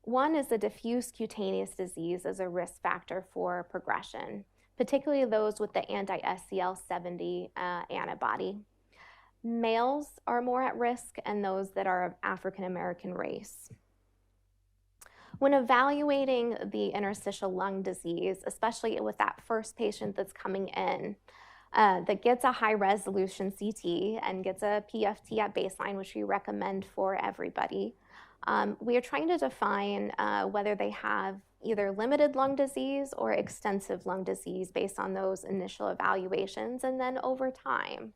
One is the diffuse cutaneous disease as a risk factor for progression, particularly those with the anti-SCL70 antibody. Males are more at risk, and those that are of African American race. When evaluating the interstitial lung disease, especially with that first patient that's coming in, that gets a high-resolution CT and gets a PFT at baseline, which we recommend for everybody, we are trying to define whether they have either limited lung disease or extensive lung disease based on those initial evaluations and then over time.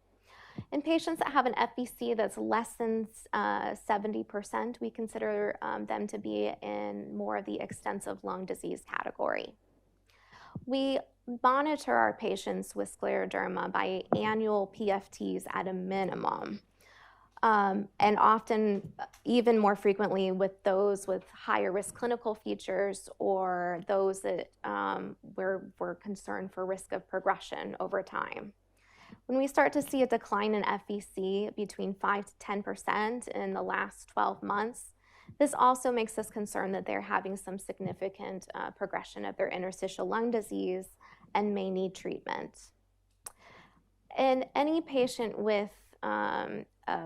In patients that have an FVC that's less than 70%, we consider them to be in more of the extensive lung disease category. We monitor our patients with scleroderma by annual PFTs at a minimum, and often even more frequently with those with higher risk clinical features or those that we're concerned for risk of progression over time. When we start to see a decline in FVC between 5 to 10% in the last 12 months, this also makes us concerned that they're having some significant progression of their interstitial lung disease and may need treatment. In any patient with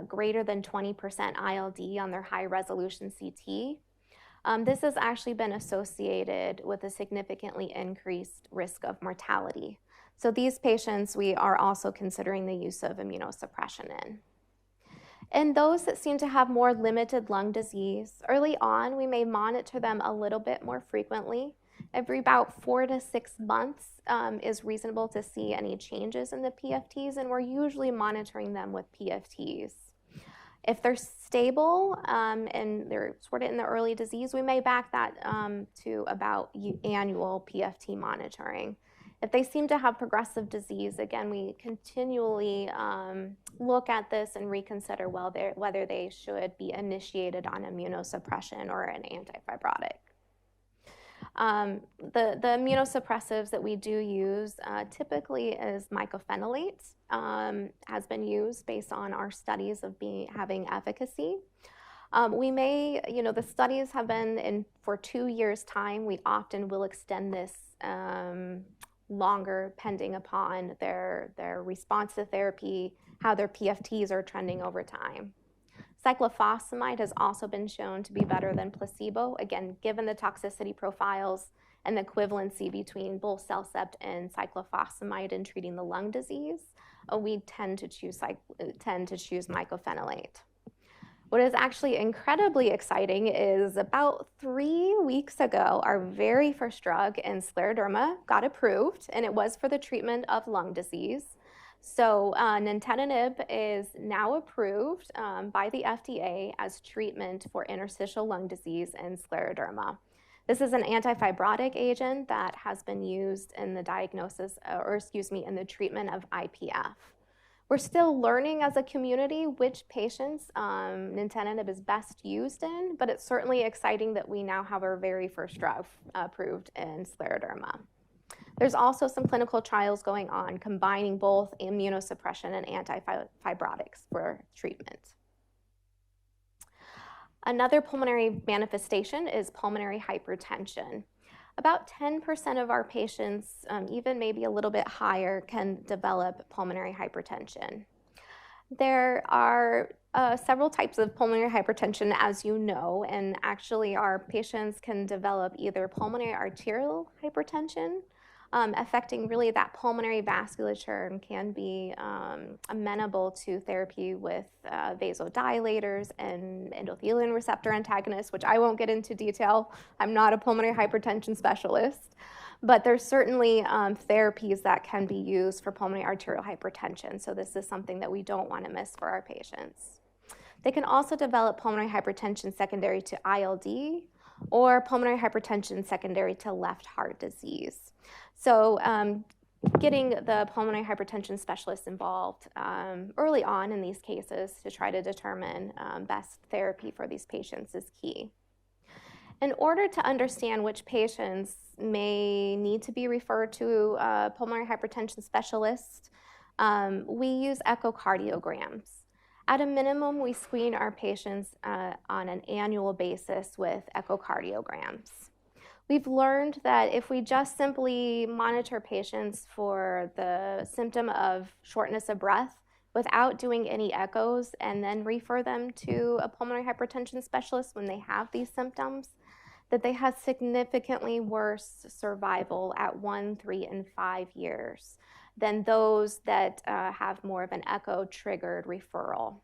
greater than 20% ILD on their high-resolution CT, this has actually been associated with a significantly increased risk of mortality. So these patients, we are also considering the use of immunosuppression in. In those that seem to have more limited lung disease, early on, we may monitor them a little bit more frequently. Every about 4 to 6 months is reasonable to see any changes in the PFTs, and we're usually monitoring them with PFTs. If they're stable and they're sort of in the early disease, we may back that to about annual PFT monitoring. If they seem to have progressive disease, again, we continually look at this and reconsider whether they should be initiated on immunosuppression or an antifibrotic. The immunosuppressives that we do use typically is mycophenolate, has been used based on our studies of having efficacy. We may, the studies have been in for 2 years' time. We often will extend this longer, pending upon their response to therapy, how their PFTs are trending over time. Cyclophosphamide has also been shown to be better than placebo, again, given the toxicity profiles and the equivalency between both CellCept and cyclophosphamide in treating the lung disease. We tend to choose mycophenolate. What is actually incredibly exciting is about 3 weeks ago, our very first drug in scleroderma got approved, and it was for the treatment of lung disease. So nintedanib is now approved by the FDA as treatment for interstitial lung disease and scleroderma. This is an antifibrotic agent that has been used in the in the treatment of IPF. We're still learning as a community which patients nintedanib is best used in, but it's certainly exciting that we now have our very first drug approved in scleroderma. There's also some clinical trials going on combining both immunosuppression and antifibrotics for treatment. Another pulmonary manifestation is pulmonary hypertension. About 10% of our patients, even maybe a little bit higher, can develop pulmonary hypertension. There are several types of pulmonary hypertension, as you know, and actually our patients can develop either pulmonary arterial hypertension, affecting really that pulmonary vasculature, and can be amenable to therapy with vasodilators and endothelin receptor antagonists, which I won't get into detail. I'm not a pulmonary hypertension specialist, but there's certainly therapies that can be used for pulmonary arterial hypertension. So this is something that we don't want to miss for our patients. They can also develop pulmonary hypertension secondary to ILD or pulmonary hypertension secondary to left heart disease. So getting the pulmonary hypertension specialist involved early on in these cases to try to determine best therapy for these patients is key. In order to understand which patients may need to be referred to a pulmonary hypertension specialist, we use echocardiograms. At a minimum, we screen our patients on an annual basis with echocardiograms. We've learned that if we just simply monitor patients for the symptom of shortness of breath without doing any echoes and then refer them to a pulmonary hypertension specialist when they have these symptoms, that they have significantly worse survival at 1, 3, and 5 years than those that have more of an echo-triggered referral.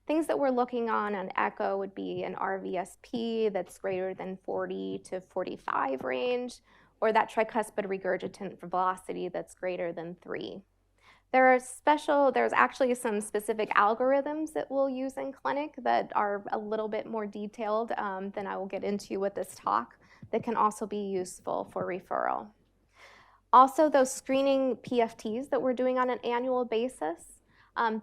Things that we're looking on an echo would be an RVSP that's greater than 40 to 45 range, or that tricuspid regurgitant velocity that's greater than 3. There's actually some specific algorithms that we'll use in clinic that are a little bit more detailed than I will get into with this talk that can also be useful for referral. Also, those screening PFTs that we're doing on an annual basis,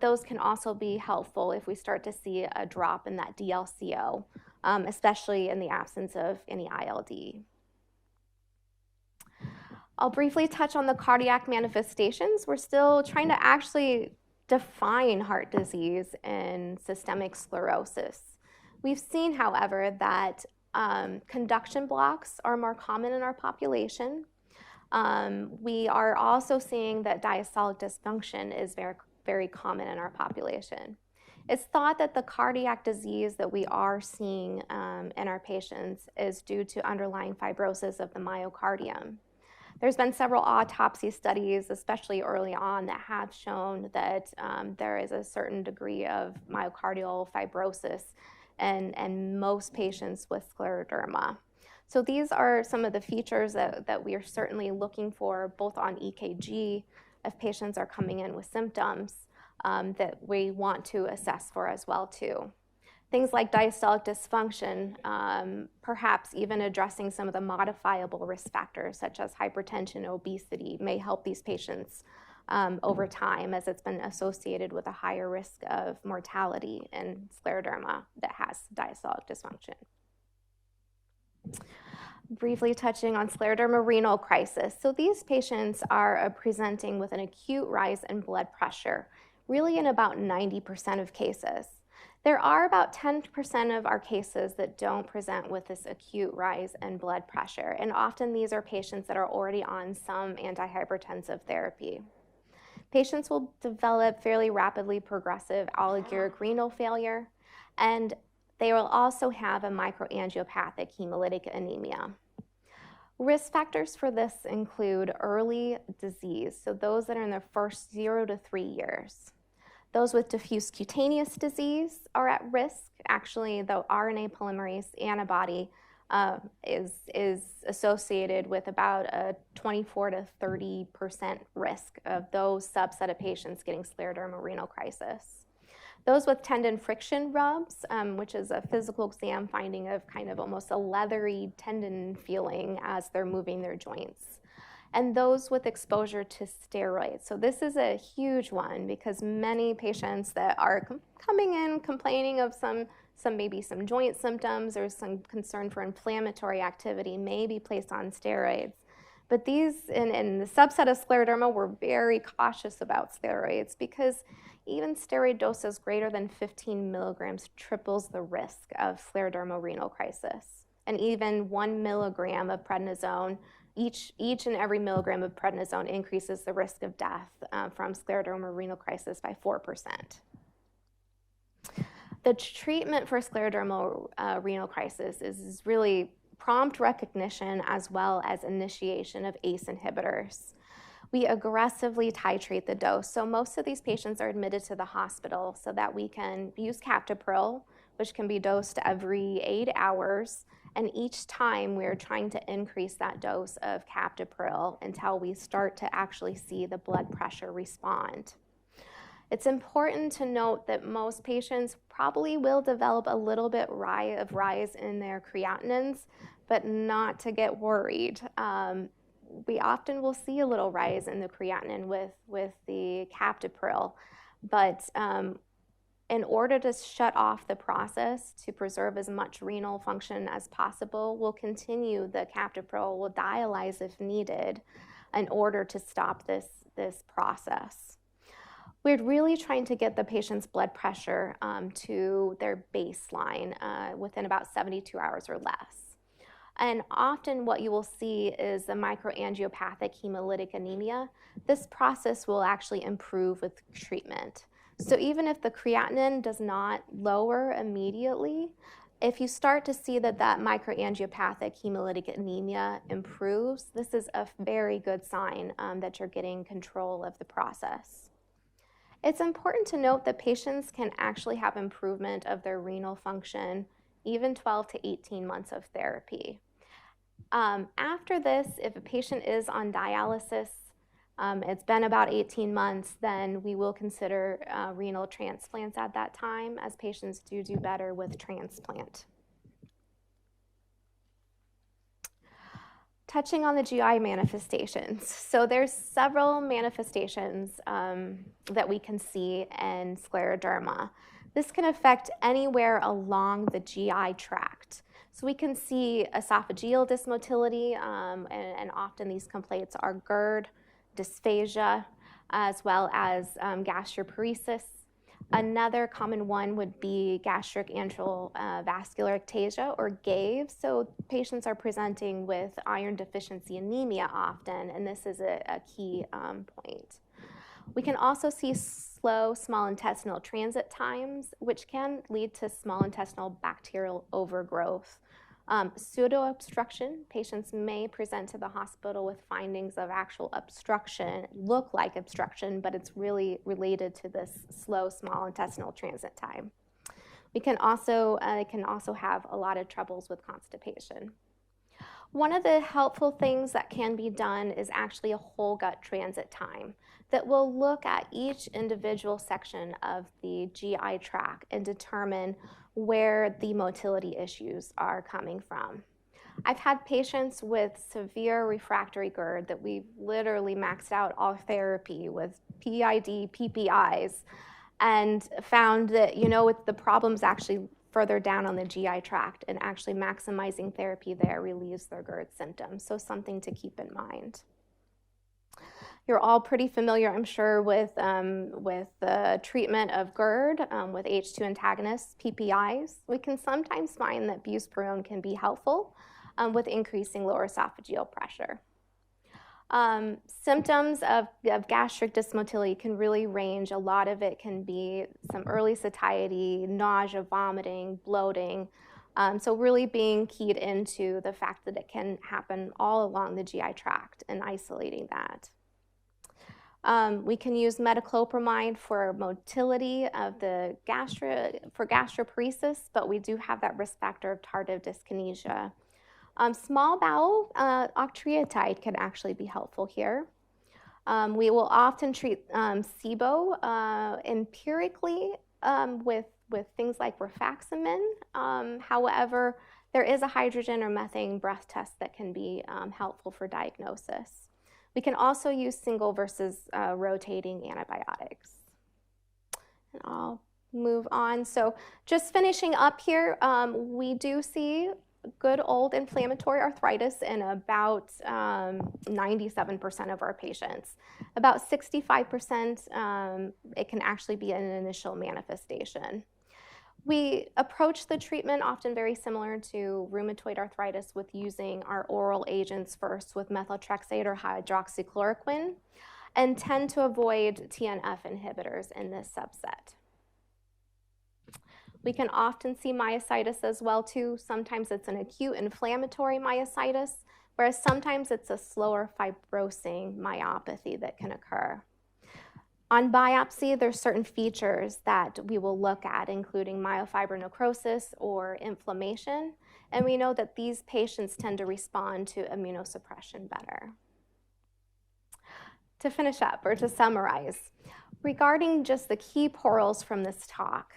those can also be helpful if we start to see a drop in that DLCO, especially in the absence of any ILD. I'll briefly touch on the cardiac manifestations. We're still trying to actually define heart disease and systemic sclerosis. We've seen, however, that conduction blocks are more common in our population. We are also seeing that diastolic dysfunction is very, very common in our population. It's thought that the cardiac disease that we are seeing in our patients is due to underlying fibrosis of the myocardium. There's been several autopsy studies, especially early on, that have shown that there is a certain degree of myocardial fibrosis in most patients with scleroderma. So these are some of the features that we are certainly looking for, both on EKG, if patients are coming in with symptoms, that we want to assess for as well, too. Things like diastolic dysfunction, perhaps even addressing some of the modifiable risk factors such as hypertension, obesity, may help these patients over time, as it's been associated with a higher risk of mortality in scleroderma that has diastolic dysfunction. Briefly touching on scleroderma renal crisis. So these patients are presenting with an acute rise in blood pressure, really in about 90% of cases. There are about 10% of our cases that don't present with this acute rise in blood pressure, and often these are patients that are already on some antihypertensive therapy. Patients will develop fairly rapidly progressive oliguric renal failure, and they will also have a microangiopathic hemolytic anemia. Risk factors for this include early disease, so those that are in their first 0 to 3 years. Those with diffuse cutaneous disease are at risk. Actually, the RNA polymerase antibody is associated with about a 24 to 30% risk of those subset of patients getting scleroderma renal crisis. Those with tendon friction rubs, which is a physical exam finding of kind of almost a leathery tendon feeling as they're moving their joints. And those with exposure to steroids. So this is a huge one because many patients that are coming in complaining of maybe some joint symptoms or some concern for inflammatory activity may be placed on steroids. But these, in the subset of scleroderma, we're very cautious about steroids because even steroid doses greater than 15 milligrams triples the risk of scleroderma renal crisis. And even 1 milligram of prednisone, each and every milligram of prednisone increases the risk of death from scleroderma renal crisis by 4%. The treatment for scleroderma renal crisis is really prompt recognition as well as initiation of ACE inhibitors. We aggressively titrate the dose. So most of these patients are admitted to the hospital so that we can use captopril, which can be dosed every 8 hours. And each time we're trying to increase that dose of captopril until we start to actually see the blood pressure respond. It's important to note that most patients probably will develop a little bit of rise in their creatinines, but not to get worried. we often will see a little rise in the creatinine with the captopril, but in order to shut off the process to preserve as much renal function as possible, we'll continue the captopril, we'll dialyze if needed in order to stop this process. We're really trying to get the patient's blood pressure to their baseline within about 72 hours or less. And often what you will see is the microangiopathic hemolytic anemia. This process will actually improve with treatment. So even if the creatinine does not lower immediately, if you start to see that microangiopathic hemolytic anemia improves, this is a very good sign that you're getting control of the process. It's important to note that patients can actually have improvement of their renal function even 12 to 18 months of therapy. After this, if a patient is on dialysis, it's been about 18 months, then we will consider renal transplants at that time, as patients do better with transplant. Touching on the GI manifestations. So there's several manifestations that we can see in scleroderma. This can affect anywhere along the GI tract. So we can see esophageal dysmotility, and often these complaints are GERD, dysphagia, as well as gastroparesis. Another common one would be gastric antral vascular ectasia, or GAVE. So patients are presenting with iron deficiency anemia often, and this is a key point. We can also see slow small intestinal transit times, which can lead to small intestinal bacterial overgrowth. Pseudo-obstruction, patients may present to the hospital with findings of actual obstruction, look like obstruction, but it's really related to this slow small intestinal transit time. It can also have a lot of troubles with constipation. One of the helpful things that can be done is actually a whole gut transit time that will look at each individual section of the GI tract and determine where the motility issues are coming from. I've had patients with severe refractory GERD that we've literally maxed out all therapy with PID, PPIs, and found that, the problem's actually further down on the GI tract, and actually maximizing therapy there relieves their GERD symptoms. So something to keep in mind. You're all pretty familiar, I'm sure, with the treatment of GERD with H2 antagonists, PPIs. We can sometimes find that buspirone can be helpful with increasing lower esophageal pressure. Symptoms of gastric dysmotility can really range. A lot of it can be some early satiety, nausea, vomiting, bloating. So really being keyed into the fact that it can happen all along the GI tract and isolating that. We can use metoclopramide for motility of the for gastroparesis, but we do have that risk factor of tardive dyskinesia. Small bowel octreotide can actually be helpful here. We will often treat SIBO empirically with things like rifaximin. However, there is a hydrogen or methane breath test that can be helpful for diagnosis. We can also use single versus rotating antibiotics. And I'll move on. So just finishing up here, we do see good old inflammatory arthritis in about 97% of our patients. About 65%, it can actually be an initial manifestation. We approach the treatment often very similar to rheumatoid arthritis with using our oral agents first with methotrexate or hydroxychloroquine, and tend to avoid TNF inhibitors in this subset. We can often see myositis as well too. Sometimes it's an acute inflammatory myositis, whereas sometimes it's a slower fibrosing myopathy that can occur. On biopsy, there's certain features that we will look at, including myofibronecrosis or inflammation, and we know that these patients tend to respond to immunosuppression better. To finish up, or to summarize, regarding just the key pearls from this talk,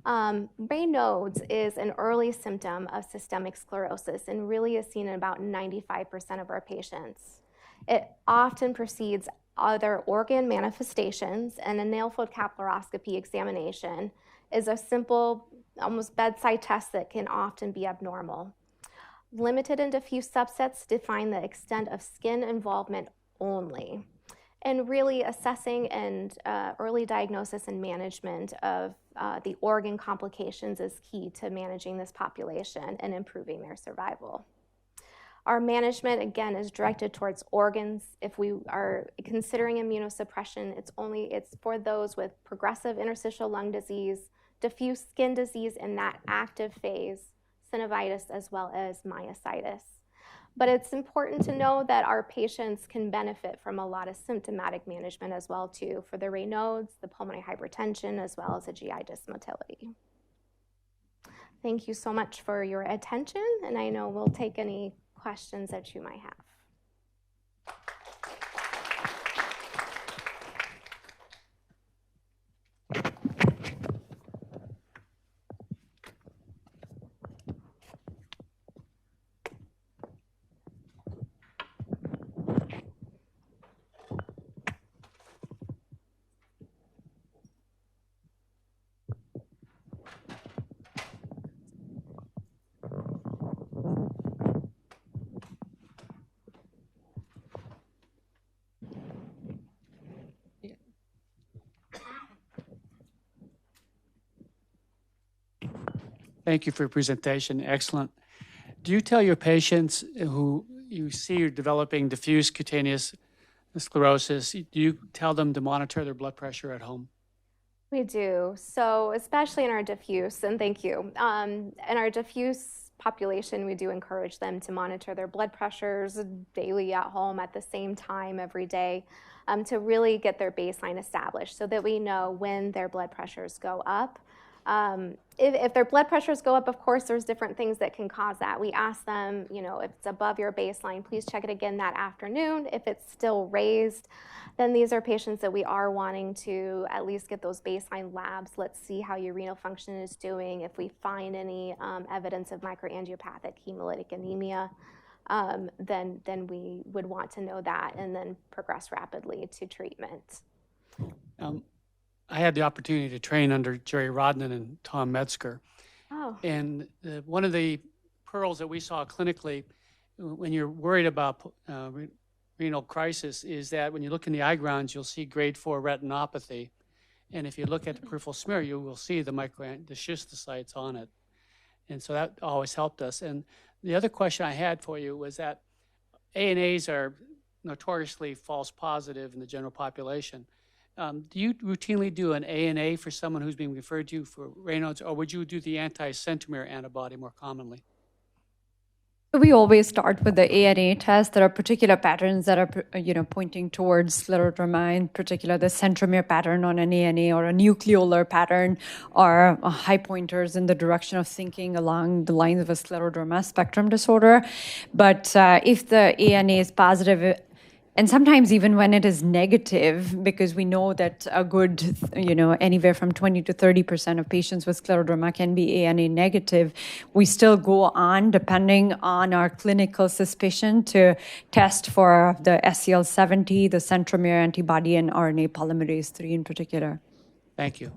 Raynaud is an early symptom of systemic sclerosis and really is seen in about 95% of our patients. It often precedes other organ manifestations, and a Nailfold capillaroscopy examination is a simple, almost bedside test that can often be abnormal. Limited and diffuse subsets define the extent of skin involvement only. And really assessing and early diagnosis and management of the organ complications is key to managing this population and improving their survival. Our management, again, is directed towards organs. If we are considering immunosuppression, it's for those with progressive interstitial lung disease, diffuse skin disease in that active phase, synovitis, as well as myositis. But it's important to know that our patients can benefit from a lot of symptomatic management as well, too, for the Raynauds, the pulmonary hypertension, as well as the GI dysmotility. Thank you so much for your attention, and I know we'll take any questions that you might have. Thank you for your presentation. Excellent. Do you tell your patients who you see are developing diffuse cutaneous sclerosis, do you tell them to monitor their blood pressure at home? We do. So especially in our diffuse, and thank you, in our diffuse population, we do encourage them to monitor their blood pressures daily at home at the same time every day to really get their baseline established so that we know when their blood pressures go up. If their blood pressures go up, of course, there's different things that can cause that. We ask them, if it's above your baseline, please check it again that afternoon. If it's still raised, then these are patients that we are wanting to at least get those baseline labs. Let's see how your renal function is doing. If we find any evidence of microangiopathic hemolytic anemia, then we would want to know that and then progress rapidly to treatment. I had the opportunity to train under Jerry Rodnan and Tom Metzger. Oh. And one of the pearls that we saw clinically when you're worried about renal crisis is that when you look in the eye grounds, you'll see grade 4 retinopathy. And if you look at the peripheral smear, you will see the schistocytes on it. And so that always helped us. And the other question I had for you was that ANAs are notoriously false positive in the general population. Do you routinely do an ANA for someone who's being referred to for Raynaud's, or would you do the anti-centromere antibody more commonly? We always start with the ANA test. There are particular patterns that are, pointing towards scleroderma, in particular the centromere pattern on an ANA or a nucleolar pattern or high pointers in the direction of thinking along the lines of a scleroderma spectrum disorder. But if the ANA is positive, and sometimes even when it is negative, because we know that a good, anywhere from 20 to 30% of patients with scleroderma can be ANA negative, we still go on, depending on our clinical suspicion, to test for the SCL70, the centromere antibody, and RNA polymerase 3 in particular. Thank you.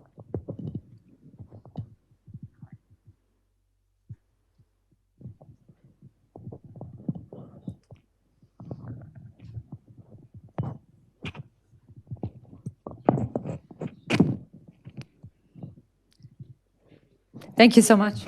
Thank you so much.